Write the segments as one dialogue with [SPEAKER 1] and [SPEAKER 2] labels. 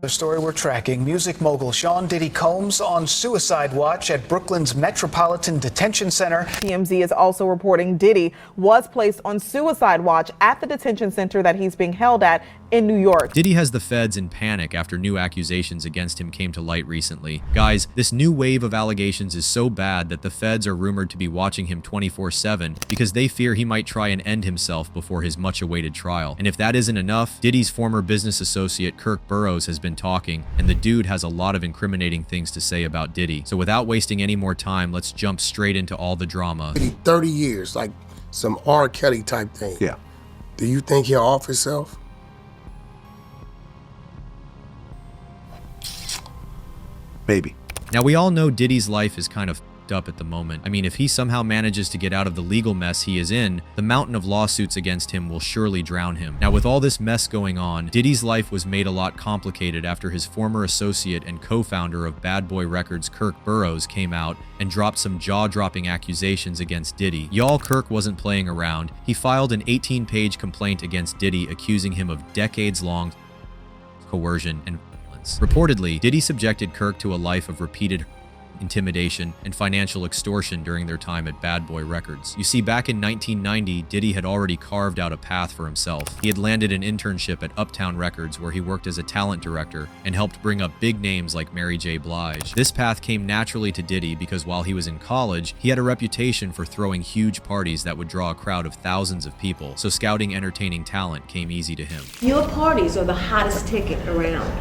[SPEAKER 1] The story we're tracking, music mogul Sean Diddy Combs on suicide watch at Brooklyn's Metropolitan Detention Center.
[SPEAKER 2] TMZ is also reporting Diddy was placed on suicide watch at the detention center that he's being held at in New York.
[SPEAKER 3] Diddy has the feds in panic after new accusations against him came to light recently. Guys, this new wave of allegations is so bad that the feds are rumored to be watching him 24/7 because they fear he might try and end himself before his much-awaited trial. And if that isn't enough, Diddy's former business associate Kirk Burrowes has been talking, and the dude has a lot of incriminating things to say about Diddy. So without wasting any more time, let's jump straight into all the drama.
[SPEAKER 4] 30 years, like some R. Kelly type thing.
[SPEAKER 5] Yeah.
[SPEAKER 4] Do you think he'll off himself?
[SPEAKER 5] Maybe.
[SPEAKER 3] Now, we all know Diddy's life is kind of f***ed up at the moment. I mean, if he somehow manages to get out of the legal mess he is in, the mountain of lawsuits against him will surely drown him. Now, with all this mess going on, Diddy's life was made a lot complicated after his former associate and co-founder of Bad Boy Records, Kirk Burrowes, came out and dropped some jaw-dropping accusations against Diddy. Y'all, Kirk wasn't playing around. He filed an 18-page complaint against Diddy, accusing him of decades-long coercion and violence. Reportedly, Diddy subjected Kirk to a life of repeated intimidation and financial extortion during their time at Bad Boy Records. You see, back in 1990, Diddy had already carved out a path for himself. He had landed an internship at Uptown Records where he worked as a talent director and helped bring up big names like Mary J. Blige. This path came naturally to Diddy because while he was in college, he had a reputation for throwing huge parties that would draw a crowd of thousands of people, so scouting entertaining talent came easy to him.
[SPEAKER 6] Your parties are the hottest ticket around.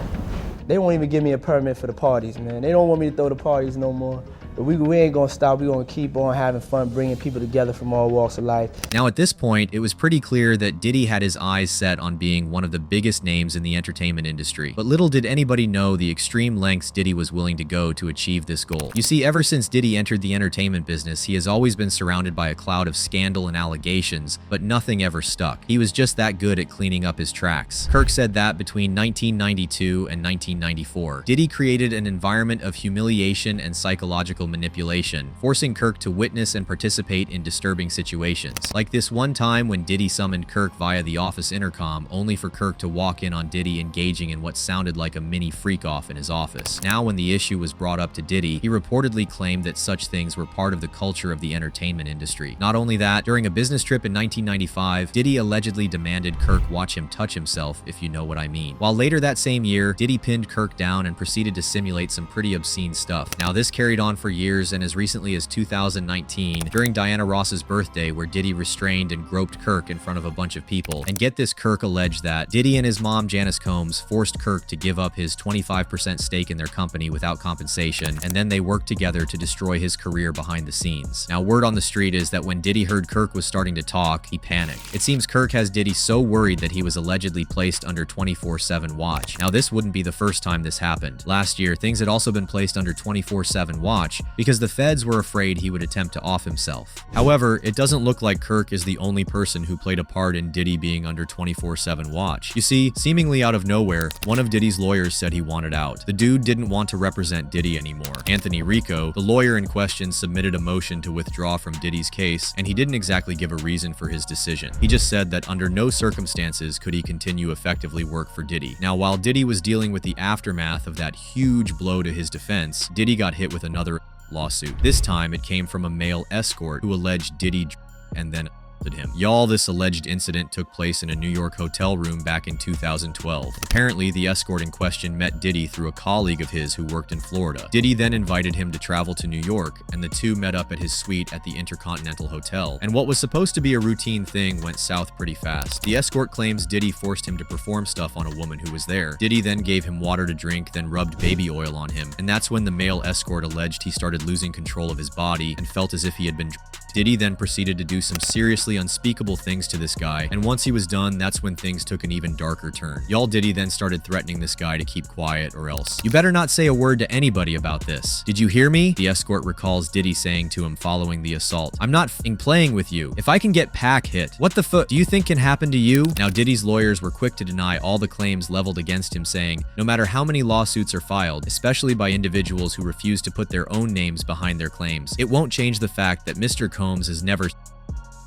[SPEAKER 7] They won't even give me a permit for the parties, man. They don't want me to throw the parties no more. But we ain't gonna stop. We're gonna keep on having fun, bringing people together from all walks of life.
[SPEAKER 3] Now, at this point, it was pretty clear that Diddy had his eyes set on being one of the biggest names in the entertainment industry. But little did anybody know the extreme lengths Diddy was willing to go to achieve this goal. You see, ever since Diddy entered the entertainment business, he has always been surrounded by a cloud of scandal and allegations, but nothing ever stuck. He was just that good at cleaning up his tracks. Kirk said that between 1992 and 1994, Diddy created an environment of humiliation and psychological manipulation, forcing Kirk to witness and participate in disturbing situations. Like this one time when Diddy summoned Kirk via the office intercom, only for Kirk to walk in on Diddy engaging in what sounded like a mini freak-off in his office. Now, when the issue was brought up to Diddy, he reportedly claimed that such things were part of the culture of the entertainment industry. Not only that, during a business trip in 1995, Diddy allegedly demanded Kirk watch him touch himself, if you know what I mean. While later that same year, Diddy pinned Kirk down and proceeded to simulate some pretty obscene stuff. Now, this carried on for years, and as recently as 2019, during Diana Ross's birthday, where Diddy restrained and groped Kirk in front of a bunch of people. And get this, Kirk alleged that Diddy and his mom, Janice Combs, forced Kirk to give up his 25% stake in their company without compensation, and then they worked together to destroy his career behind the scenes. Now, word on the street is that when Diddy heard Kirk was starting to talk, he panicked. It seems Kirk has Diddy so worried that he was allegedly placed under 24/7 watch. Now, this wouldn't be the first time this happened. Last year, things had also been placed under 24/7 watch because the feds were afraid he would attempt to off himself. However, it doesn't look like Kirk is the only person who played a part in Diddy being under 24/7 watch. You see, seemingly out of nowhere, one of Diddy's lawyers said he wanted out. The dude didn't want to represent Diddy anymore. Anthony Rico, the lawyer in question, submitted a motion to withdraw from Diddy's case, and he didn't exactly give a reason for his decision. He just said that under no circumstances could he continue effectively work for Diddy. Now, while Diddy was dealing with the aftermath of that huge blow to his defense, Diddy got hit with another lawsuit. This time, it came from a male escort who alleged Diddy and then him. Y'all, this alleged incident took place in a New York hotel room back in 2012. Apparently, the escort in question met Diddy through a colleague of his who worked in Florida. Diddy then invited him to travel to New York, and the two met up at his suite at the Intercontinental Hotel. And what was supposed to be a routine thing went south pretty fast. The escort claims Diddy forced him to perform stuff on a woman who was there. Diddy then gave him water to drink, then rubbed baby oil on him, and that's when the male escort alleged he started losing control of his body and felt as if he had been Diddy then proceeded to do some seriously unspeakable things to this guy, and once he was done, that's when things took an even darker turn. Y'all, Diddy then started threatening this guy to keep quiet or else. You better not say a word to anybody about this. Did you hear me? The escort recalls Diddy saying to him following the assault. I'm not f***ing playing with you. If I can get pack hit, what the fuck do you think can happen to you? Now, Diddy's lawyers were quick to deny all the claims leveled against him, saying, no matter how many lawsuits are filed, especially by individuals who refuse to put their own names behind their claims, it won't change the fact that Mr. Combs has never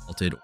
[SPEAKER 3] assaulted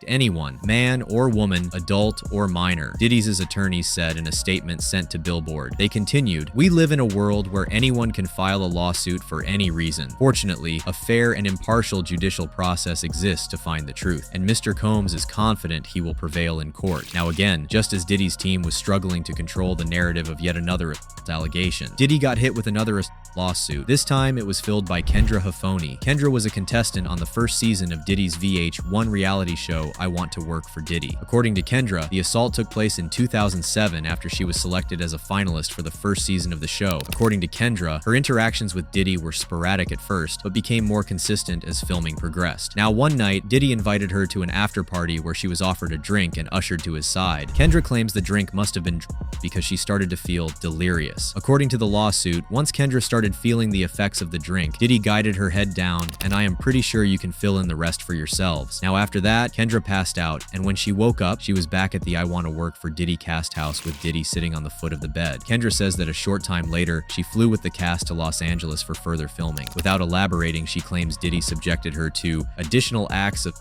[SPEAKER 3] anyone, man or woman, adult or minor, Diddy's attorneys said in a statement sent to Billboard. They continued, "We live in a world where anyone can file a lawsuit for any reason. Fortunately, a fair and impartial judicial process exists to find the truth, and Mr. Combs is confident he will prevail in court." Now again, just as Diddy's team was struggling to control the narrative of yet another allegation, Diddy got hit with another lawsuit. This time it was filled by Kendra Hafoni. Kendra was a contestant on the first season of Diddy's VH1 reality show I Want to Work for Diddy. According to Kendra, the assault took place in 2007 after she was selected as a finalist for the first season of the show. According to Kendra, her interactions with Diddy were sporadic at first, but became more consistent as filming progressed. Now one night, Diddy invited her to an after party where she was offered a drink and ushered to his side. Kendra claims the drink must have been because she started to feel delirious. According to the lawsuit, once Kendra started feeling the effects of the drink, Diddy guided her head down, and I am pretty sure you can fill in the rest for yourselves. Now after that, Kendra passed out, and when she woke up, she was back at the I Want to Work for Diddy cast house with Diddy sitting on the foot of the bed. Kendra says that a short time later, she flew with the cast to Los Angeles for further filming. Without elaborating, she claims Diddy subjected her to additional acts of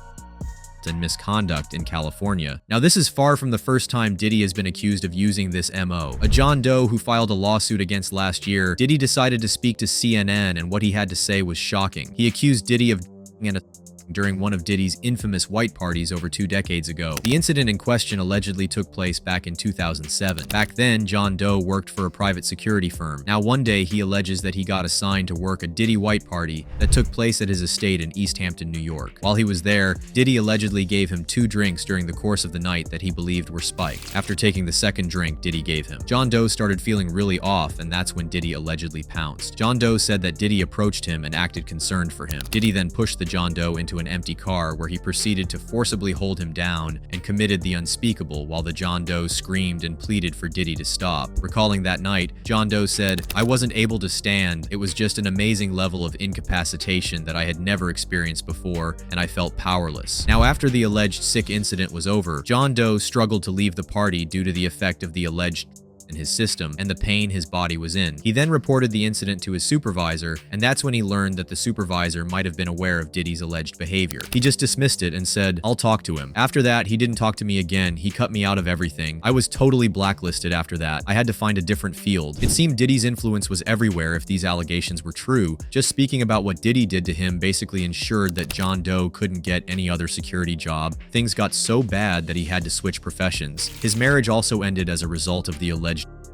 [SPEAKER 3] and misconduct in California. Now this is far from the first time Diddy has been accused of using this MO. A John Doe who filed a lawsuit against last year, Diddy decided to speak to CNN, and what he had to say was shocking. He accused Diddy of during one of Diddy's infamous white parties over 2 decades ago. The incident in question allegedly took place back in 2007. Back then, John Doe worked for a private security firm. Now one day, he alleges that he got assigned to work a Diddy white party that took place at his estate in East Hampton, New York. While he was there, Diddy allegedly gave him 2 drinks during the course of the night that he believed were spiked. After taking the second drink Diddy gave him, John Doe started feeling really off, and that's when Diddy allegedly pounced. John Doe said that Diddy approached him and acted concerned for him. Diddy then pushed the John Doe into an empty car where he proceeded to forcibly hold him down and committed the unspeakable while the John Doe screamed and pleaded for Diddy to stop. Recalling that night, John Doe said, "I wasn't able to stand. It was just an amazing level of incapacitation that I had never experienced before, and I felt powerless." Now after the alleged sick incident was over, John Doe struggled to leave the party due to the effect of the alleged in his system and the pain his body was in. He then reported the incident to his supervisor, and that's when he learned that the supervisor might have been aware of Diddy's alleged behavior. He just dismissed it and said, "I'll talk to him." After that, he didn't talk to me again. He cut me out of everything. I was totally blacklisted after that. I had to find a different field. It seemed Diddy's influence was everywhere if these allegations were true. Just speaking about what Diddy did to him basically ensured that John Doe couldn't get any other security job. Things got so bad that he had to switch professions. His marriage also ended as a result of the alleged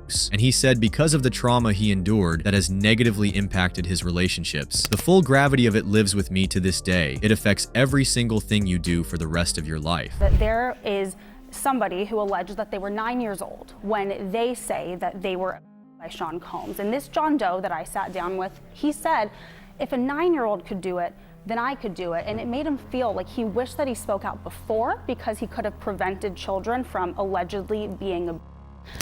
[SPEAKER 3] abuse, and he said because of the trauma he endured that has negatively impacted his relationships. The full gravity of it lives with me to this day. It affects every single thing you do for the rest of your life.
[SPEAKER 8] That there is somebody who alleges that they were 9 years old when they say that they were by Sean Combs. And this John Doe that I sat down with, he said, if a 9-year-old could do it, then I could do it. And it made him feel like he wished that he spoke out before because he could have prevented children from allegedly being abused.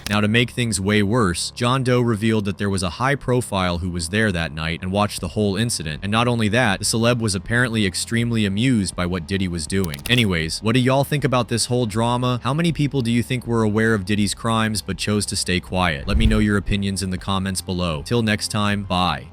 [SPEAKER 3] Now, to make things way worse, John Doe revealed that there was a high profile who was there that night and watched the whole incident. And not only that, the celeb was apparently extremely amused by what Diddy was doing. Anyways, what do y'all think about this whole drama? How many people do you think were aware of Diddy's crimes but chose to stay quiet? Let me know your opinions in the comments below. Till next time, bye.